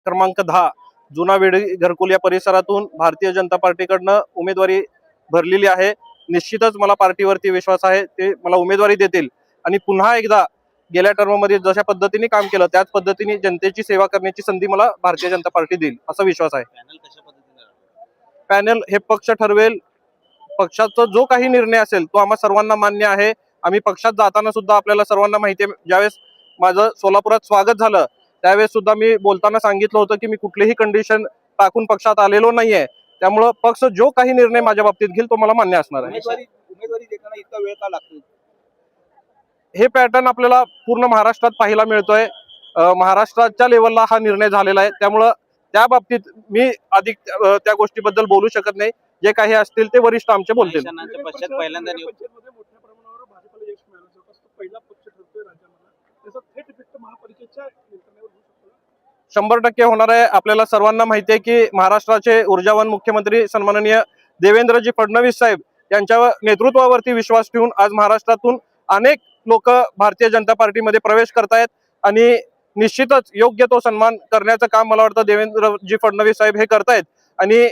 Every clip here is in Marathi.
क्रमांक 10 जुना वेळी घरकुल या परिसरातून भारतीय जनता पार्टीकडनं उमेदवारी भरलेली आहे। निश्चितच मला पार्टीवरती विश्वास आहे, ते मला उमेदवारी देतील आणि पुन्हा एकदा गेल्या टर्म मध्ये जशा पद्धतीने काम केलं त्याच पद्धतीने जनतेची सेवा करण्याची संधी मला भारतीय जनता पार्टी देईल असा विश्वास आहे। पॅनल हे पक्ष ठरवेल, पक्षाचा जो काही निर्णय असेल तो आम्हा सर्वांना मान्य आहे। आम्ही पक्षात जाताना सुद्धा आपल्याला सर्वांना माहिती आहे, ज्यावेळेस माझं सोलापुरात स्वागत झालं त्यावेळेस सुद्धा मी बोलताना सांगितलं होतं की मी कुठलीही कंडिशन टाकून पक्षात आलेलो नाहीये, त्यामुळे पक्ष जो काही निर्णय माझ्या बाबतीत घेईल तो मला मान्य असणार आहे। उमेदवारी देताना इतका वेळ का लागतो? हे पॅटर्न आपल्याला पूर्ण महाराष्ट्रात पाहायला मिळतोय। महाराष्ट्राच्या लेवलला हा निर्णय झालेला आहे, त्यामुळे त्या बाबतीत मी अधिक त्या गोष्टीबद्दल बोलू शकत नाही। जे काही असतील ते वरिष्ठ आमचे बोलतील। पहिल्यांदा 100% होणार आहे। आपल्याला सर्वांना माहिती आहे की महाराष्ट्राचे ऊर्जावान मुख्यमंत्री सन्माननीय देवेंद्रजी फडणवीस साहेब यांच्या नेतृत्वावरती विश्वास ठेवून आज महाराष्ट्रातून अनेक लोक भारतीय जनता पार्टीमध्ये प्रवेश करतायत आणि निश्चितच योग्य तो सन्मान करण्याचं काम मला वाटतं देवेंद्रजी फडणवीस साहेब हे करतायत आणि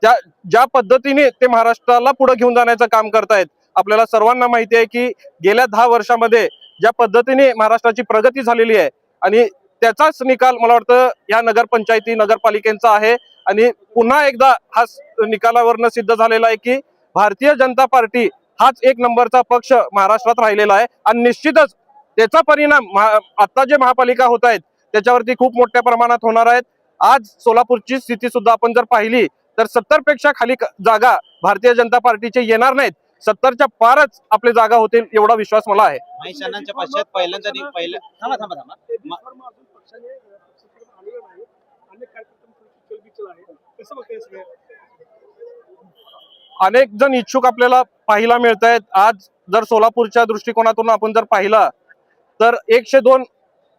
ज्या पद्धतीने ते महाराष्ट्राला पुढे घेऊन जाण्याचं काम करतायत। आपल्याला सर्वांना माहिती आहे की गेल्या 10 वर्षामध्ये ज्या पद्धतीने महाराष्ट्राची प्रगती झालेली आहे आणि त्याचाच निकाल मला वाटतं या नगरपंचायती नगरपालिकेचा आहे आणि पुन्हा एकदा हा निकालावरनं सिद्ध झालेला आहे की भारतीय जनता पार्टी हाच एक नंबरचा पक्ष महाराष्ट्रात राहिलेला आहे आणि निश्चितच त्याचा परिणाम आता जे महापालिका होत आहेत त्याच्यावरती खूप मोठ्या प्रमाणात होणार आहेत। आज सोलापूरची स्थिती सुद्धा आपण जर पाहिली तर 70 पेक्षा खाली जागा भारतीय जनता पार्टीचे येणार नाहीत, 70च्या पारच आपली जागा होतील एवढा विश्वास मला आहे। अनेक जण इच्छुक आपल्याला पाहायला मिळत आहेत। आज जर सोलापूरच्या दृष्टिकोनातून आपण जर पाहिला तर 102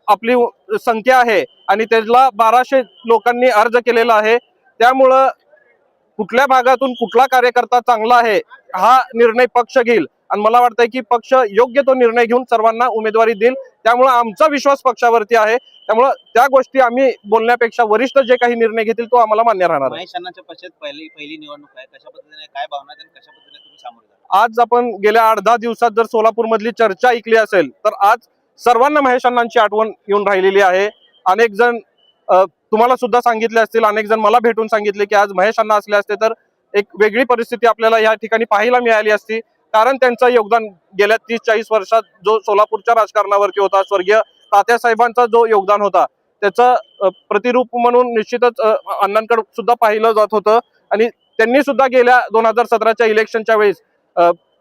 आपली संख्या आहे आणि त्याला 1200 लोकांनी अर्ज केलेला आहे। त्यामुळं कुठल्या भागातून कुठला कार्यकर्ता चांगला आहे हा निर्णय पक्ष घेईल आणि मला वाटतंय की पक्ष योग्य तो निर्णय घेऊन सर्वांना उमेदवारी देईल। त्यामुळे आमचा विश्वास पक्षावरती आहे, त्यामुळे त्या गोष्टी आम्ही बोलण्यापेक्षा वरिष्ठ जे काही निर्णय घेतील तो आम्हाला मान्य राहणार आहे। पहिली निवडणूक आहे, कशा पद्धतीने काय भावना आणि कशा पद्धतीने तुम्ही सामोरे जाल? आज आपण गेल्या 8-10 दिवसात जर सोलापूर मधली चर्चा ऐकली असेल तर आज सर्वांना महेश अण्णांची आठवण येऊन राहिलेली आहे। अनेक जण तुम्हाला सुद्धा सांगितले असतील, अनेक जण मला भेटून सांगितले की आज महेश अण्णा असले असते तर एक वेगळी परिस्थिती आपल्याला या ठिकाणी पाहायला मिळाली असती, कारण त्यांचं योगदान गेल्या 30-40 वर्षात जो सोलापूरच्या राजकारणावरती होता, स्वर्गीय तात्यासाहेबांचा जो योगदान होता त्याचं प्रतिरूप म्हणून निश्चितच अण्णांकडे सुद्धा पाहिलं जात होतं आणि त्यांनी सुद्धा गेल्या 2017च्या इलेक्शनच्या वेळेस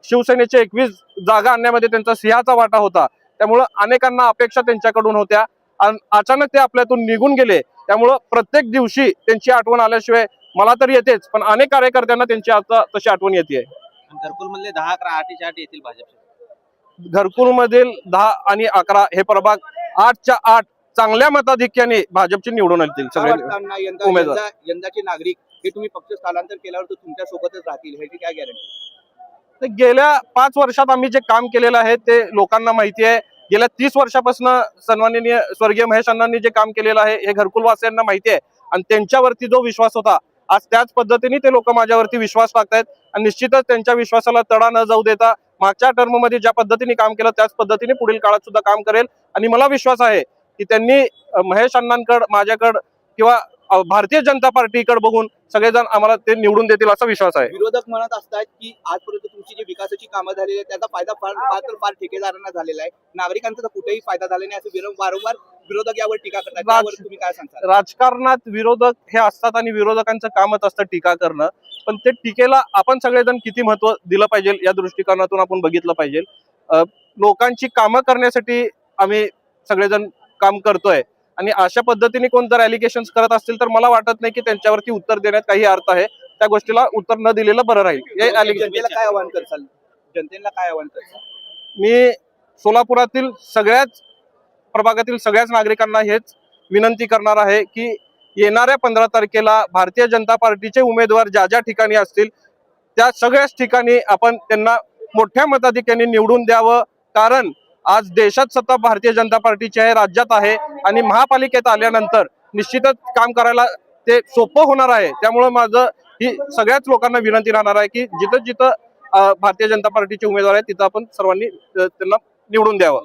शिवसेनेचे 21 जागा आणण्यामध्ये त्यांचा सिंहाचा वाटा होता। त्यामुळे अनेकांना अपेक्षा त्यांच्याकडून होत्या आणि अचानक ते आपल्यातून निघून गेले, त्यामुळे प्रत्येक दिवशी त्यांची आठवण आल्याशिवाय मला तर येतेच, पण अनेक कार्यकर्त्यांना त्यांची आता तशी आठवण येते। घरकुल मधले 10-11 8च्या 8 येतील भाजपचे। घरकुल मधील 10 आणि 11 हे प्रभाग 8च्या 8 चांगल्या मताधिक्याने भाजपचे निवडून येतील सगळे उमेदवार। यंदाचे नागरिक हे तुम्ही पक्ष स्थलांतर केल्यावर तुमच्या सोबतच राहतील ह्याची काय गॅरंटी? गेल्या 5 वर्षात आम्ही जे काम केलेलं आहे ते लोकांना माहिती आहे। गेल्या 30 वर्षापासून सन्माननीय स्वर्गीय महेश अण्णांनी जे काम केलेलं आहे हे घरकुल वासियांना माहिती आहे आणि त्यांच्यावरती जो विश्वास होता आज त्याच पद्धतीने ते लोक माझ्यावरती विश्वास टाकतायत आणि निश्चितच त्यांच्या विश्वासाला तडा न जाऊ देता मागच्या टर्म मध्ये ज्या पद्धतीने काम केलं त्याच पद्धतीने पुढील काळात सुद्धा काम करेल आणि मला विश्वास आहे की त्यांनी महेश अण्णांकडे, माझ्याकडे किंवा भारतीय जनता पार्टीकडे बघून सगळेजण आम्हाला ते निवडून देतील असा विश्वास आहे। विरोधक म्हणत असतात की आजपर्यंत तुमची जी विकासाची कामं झालेली आहेत त्याचा फायदा फार ठेकेदारांना झालेला आहे, नागरिकांचा कुठेही फायदा झाला नाही असं वारंवार विरोधक यावर टीका करतात, त्यावर तुम्ही काय सांगता? राजकारणात विरोधक हे असतात आणि विरोधकांचं कामच असतं टीका करणं, पण ते टीकेला आपण सगळेजण किती महत्व दिलं पाहिजे या दृष्टिकोनातून आपण बघितलं पाहिजे। लोकांची कामं करण्यासाठी आम्ही सगळेजण काम करतोय आणि अशा पद्धतीने कोण जर एलिगेशन्स करत असतील तर मला वाटत नाही की त्यांच्यावरती उत्तर देण्यात काही अर्थ आहे, त्या गोष्टीला उत्तर न दिलेलं बरं राहील। जनतेला काय आव्हान करसाल? जनतेला काय आव्हान करसाल? मी सोलापुरातील सगळ्याच प्रभागातील सगळ्याच नागरिकांना हेच विनंती करणार आहे की येणाऱ्या 15 तारखेला भारतीय जनता पार्टीचे उमेदवार ज्या ज्या ठिकाणी असतील त्या सगळ्याच ठिकाणी आपण त्यांना मोठ्या मताधिक्याने निवडून द्यावं, कारण आज देशात सत्ता भारतीय जनता पार्टीची आहे, राज्यात आहे आणि महापालिकेत आल्यानंतर निश्चितच काम करायला ते सोपं होणार आहे. त्यामुळे माझं ही सगळ्याच लोकांना विनंती राहणार आहे की जिथं जिथं भारतीय जनता पार्टीचे उमेदवार आहेत तिथं आपण सर्वांनी त्यांना निवडून द्यावं.